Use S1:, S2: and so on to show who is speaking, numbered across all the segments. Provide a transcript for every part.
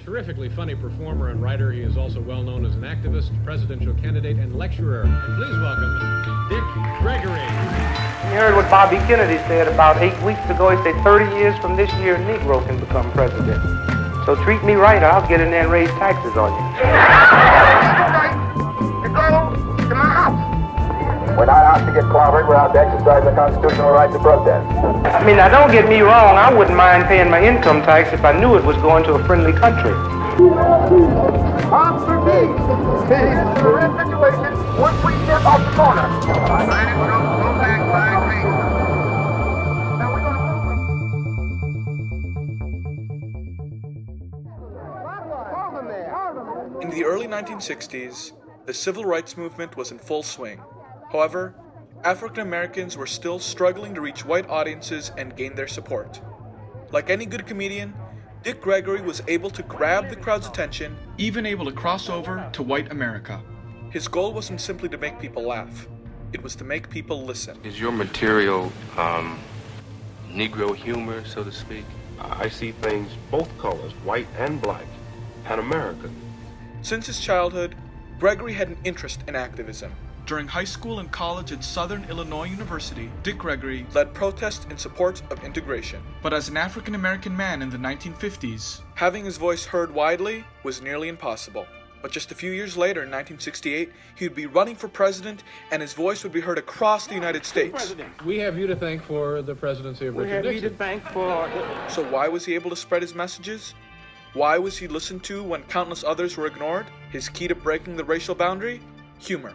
S1: terrifically funny performer and writer. He is also well known as an activist, presidential candidate, and lecturer. And please welcome Dick Gregory.
S2: You heard what Bobby Kennedy said about 8 weeks ago. He said 30 years from this year, a Negro can become president. So treat me right, or I'll get in there and raise taxes on you.
S3: To go to my house.
S4: We're not out to get clobbered. We're out to exercise the constitutional right to protest.
S2: I mean, now don't get me wrong. I wouldn't mind paying my income tax if I knew it was going to a friendly country.
S3: Arms for peace. Peace. We're in a situation once we step off the corner. Go back, Now we're going to
S5: In the early 1960s, the civil rights movement was in full swing. However, African Americans were still struggling to reach white audiences and gain their support. Like any good comedian, Dick Gregory was able to grab the crowd's attention, even able to cross over to white America. His goal wasn't simply to make people laugh, it was to make people listen.
S6: Is your material Negro humor, so to speak?
S7: I see things both colors, white and black, and American.
S5: Since his childhood, Gregory had an interest in activism. During high school and college at Southern Illinois University, Dick Gregory led protests in support of integration. But as an African American man in the 1950s, having his voice heard widely was nearly impossible. But just a few years later, in 1968, he would be running for president, and his voice would be heard across the United States.
S1: We have you to thank for the presidency of Richard Nixon.
S5: So why was he able to spread his messages? Why was he listened to when countless others were ignored? His key to breaking the racial boundary? Humor.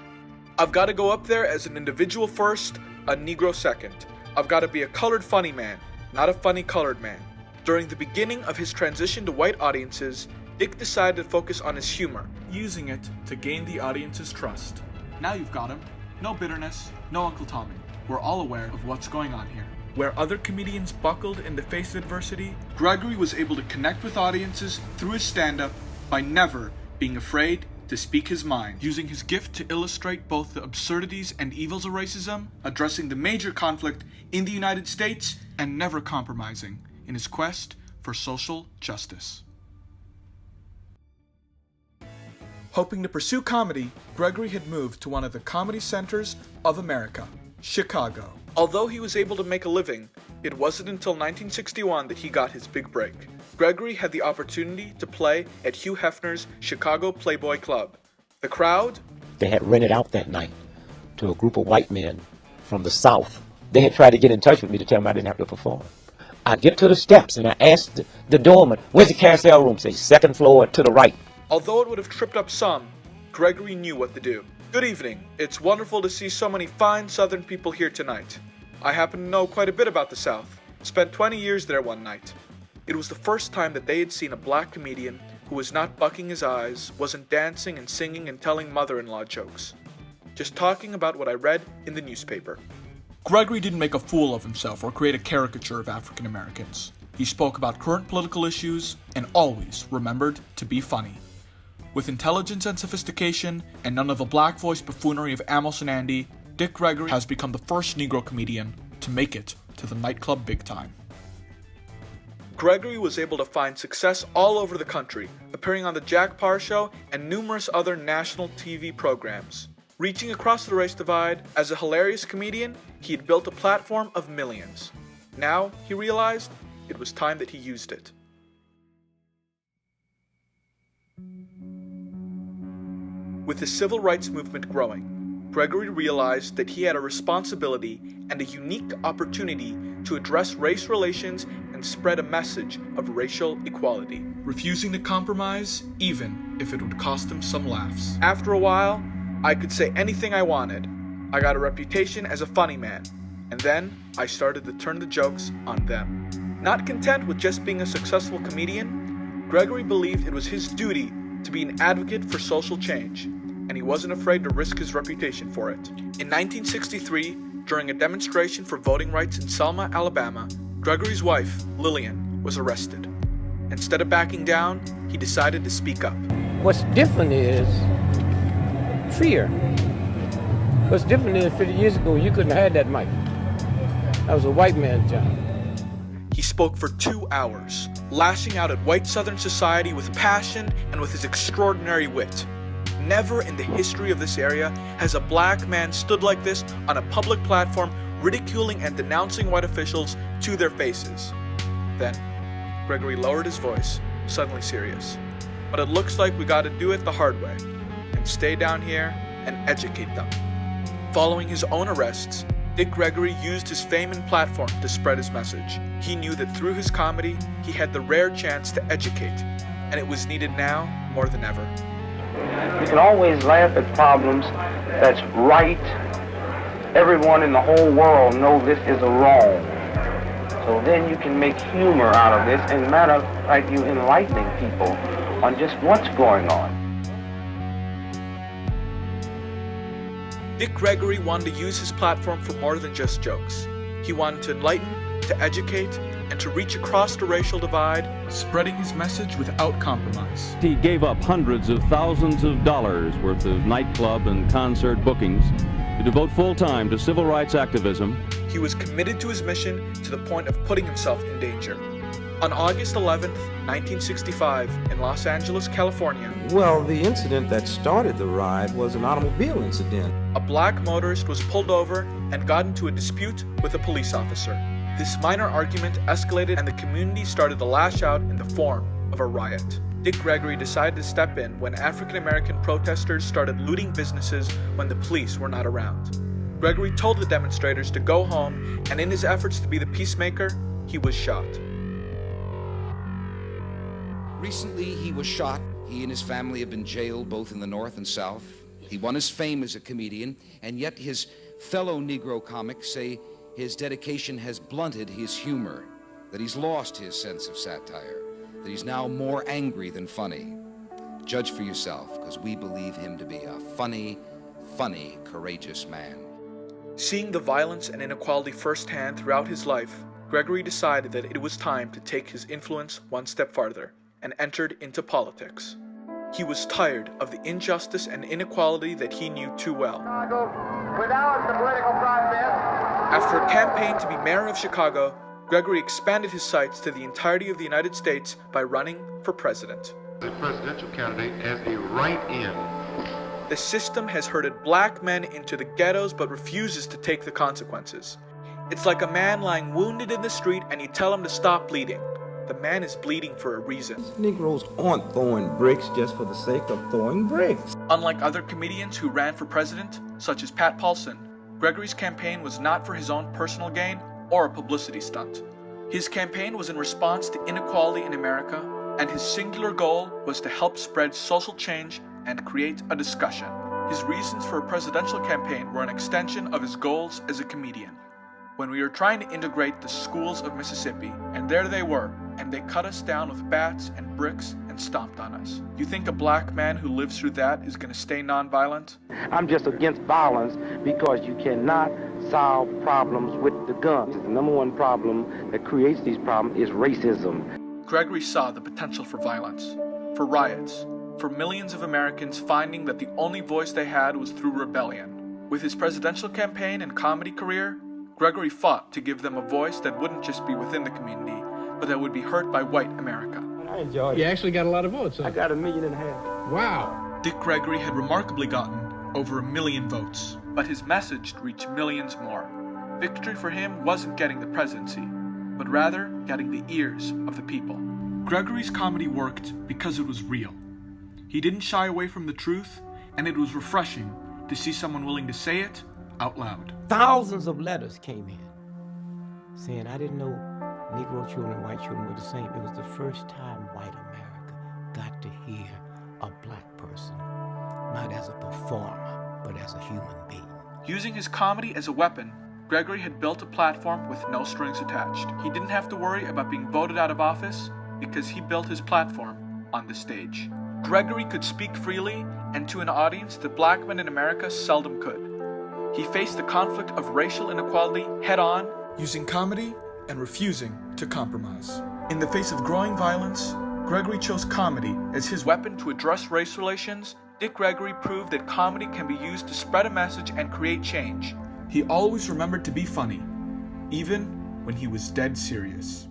S5: I've got to go up there as an individual first, a Negro second. I've got to be a colored funny man, not a funny colored man. During the beginning of his transition to white audiences, Dick decided to focus on his humor, using it to gain the audience's trust. Now you've got him. No bitterness, no Uncle Tommy. We're all aware of what's going on here. Where other comedians buckled in the face of adversity, Gregory was able to connect with audiences through his stand-up by never being afraid to speak his mind, using his gift to illustrate both the absurdities and evils of racism, addressing the major conflict in the United States, and never compromising in his quest for social justice. Hoping to pursue comedy, Gregory had moved to one of the comedy centers of America, Chicago. Although he was able to make a living, it wasn't until 1961 that he got his big break. Gregory had the opportunity to play at Hugh Hefner's Chicago Playboy Club. The crowd?
S8: They had rented out that night to a group of white men from the South. They had tried to get in touch with me to tell me I didn't have to perform. I get to the steps and I asked the doorman, "Where's the carousel room?" Say, "Second floor to the right."
S5: Although it would have tripped up some, Gregory knew what to do. Good evening. It's wonderful to see so many fine Southern people here tonight. I happen to know quite a bit about the South. Spent 20 years there one night. It was the first time that they had seen a black comedian who was not bucking his eyes, wasn't dancing and singing and telling mother-in-law jokes. Just talking about what I read in the newspaper. Gregory didn't make a fool of himself or create a caricature of African Americans. He spoke about current political issues and always remembered to be funny. With intelligence and sophistication, and none of the black voice buffoonery of Amos and Andy, Dick Gregory has become the first Negro comedian to make it to the nightclub big time. Gregory was able to find success all over the country, appearing on The Jack Paar Show and numerous other national TV programs. Reaching across the race divide, as a hilarious comedian, he had built a platform of millions. Now, he realized, it was time that he used it. With the civil rights movement growing, Gregory realized that he had a responsibility and a unique opportunity to address race relations and spread a message of racial equality, refusing to compromise even if it would cost him some laughs. After a while, I could say anything I wanted. I got a reputation as a funny man, and then I started to turn the jokes on them. Not content with just being a successful comedian, Gregory believed it was his duty to be an advocate for social change, and he wasn't afraid to risk his reputation for it. In 1963, during a demonstration for voting rights in Selma, Alabama, Gregory's wife, Lillian, was arrested. Instead of backing down, he decided to speak up.
S9: What's different is fear. What's different is 50 years ago, you couldn't have had that mic. That was a white man's job.
S5: He spoke for 2 hours, lashing out at white Southern society with passion and with his extraordinary wit. Never in the history of this area has a black man stood like this on a public platform, ridiculing and denouncing white officials to their faces. Then, Gregory lowered his voice, suddenly serious. But it looks like we gotta do it the hard way, and stay down here and educate them. Following his own arrests, Dick Gregory used his fame and platform to spread his message. He knew that through his comedy, he had the rare chance to educate, and it was needed now more than ever.
S2: You can always laugh at problems that's right. Everyone in the whole world knows this is a wrong. So then you can make humor out of this, and matter of fact, you enlightening people on just what's going on.
S5: Dick Gregory wanted to use his platform for more than just jokes. He wanted to enlighten, to educate, and to reach across the racial divide, spreading his message without compromise.
S10: He gave up hundreds of thousands of dollars worth of nightclub and concert bookings to devote full time to civil rights activism.
S5: He was committed to his mission to the point of putting himself in danger. On August 11th, 1965, in Los Angeles, California,
S11: well, the incident that started the riot was an automobile incident.
S5: A black motorist was pulled over and got into a dispute with a police officer. This minor argument escalated and the community started to lash out in the form of a riot. Dick Gregory decided to step in when African-American protesters started looting businesses when the police were not around. Gregory told the demonstrators to go home, and in his efforts to be the peacemaker, he was shot.
S12: Recently, he was shot. He and his family have been jailed both in the North and South. He won his fame as a comedian, and yet his fellow Negro comics say his dedication has blunted his humor, that he's lost his sense of satire, that he's now more angry than funny. Judge for yourself, because we believe him to be a funny, courageous man.
S5: Seeing the violence and inequality firsthand throughout his life, Gregory decided that it was time to take his influence one step farther and entered into politics. He was tired of the injustice and inequality that he knew too well.
S3: Without the political process.
S5: After a campaign to be mayor of Chicago, Gregory expanded his sights to the entirety of the United States by running for president.
S7: The presidential candidate has a write-in.
S5: The system has herded black men into the ghettos but refuses to take the consequences. It's like a man lying wounded in the street and you tell him to stop bleeding. The man is bleeding for a reason.
S11: Negroes aren't throwing bricks just for the sake of throwing bricks.
S5: Unlike other comedians who ran for president, such as Pat Paulson, Gregory's campaign was not for his own personal gain or a publicity stunt. His campaign was in response to inequality in America, and his singular goal was to help spread social change and create a discussion. His reasons for a presidential campaign were an extension of his goals as a comedian. When we were trying to integrate the schools of Mississippi, and there they were, and they cut us down with bats and bricks and stomped on us. You think a black man who lives through that is going to stay nonviolent?
S2: I'm just against violence because you cannot solve problems with the guns. The number one problem that creates these problems is racism.
S5: Gregory saw the potential for violence, for riots, for millions of Americans finding that the only voice they had was through rebellion. With his presidential campaign and comedy career, Gregory fought to give them a voice that wouldn't just be within the community, but that would be heard by white America.
S2: I enjoyed it.
S1: You actually got a lot of votes, huh?
S2: I got 1.5 million.
S1: Wow.
S5: Dick Gregory had remarkably gotten over 1 million votes, but his message reached millions more. Victory for him wasn't getting the presidency, but rather getting the ears of the people. Gregory's comedy worked because it was real. He didn't shy away from the truth, and it was refreshing to see someone willing to say it out loud.
S9: Thousands of letters came in saying, I didn't know Negro children and white children were the same. It was the first time white America got to hear a black person, not as a performer, but as a human being.
S5: Using his comedy as a weapon, Gregory had built a platform with no strings attached. He didn't have to worry about being voted out of office because he built his platform on the stage. Gregory could speak freely and to an audience that black men in America seldom could. He faced the conflict of racial inequality head-on, using comedy and refusing to compromise. In the face of growing violence, Gregory chose comedy as his weapon to address race relations. Dick Gregory proved that comedy can be used to spread a message and create change. He always remembered to be funny, even when he was dead serious.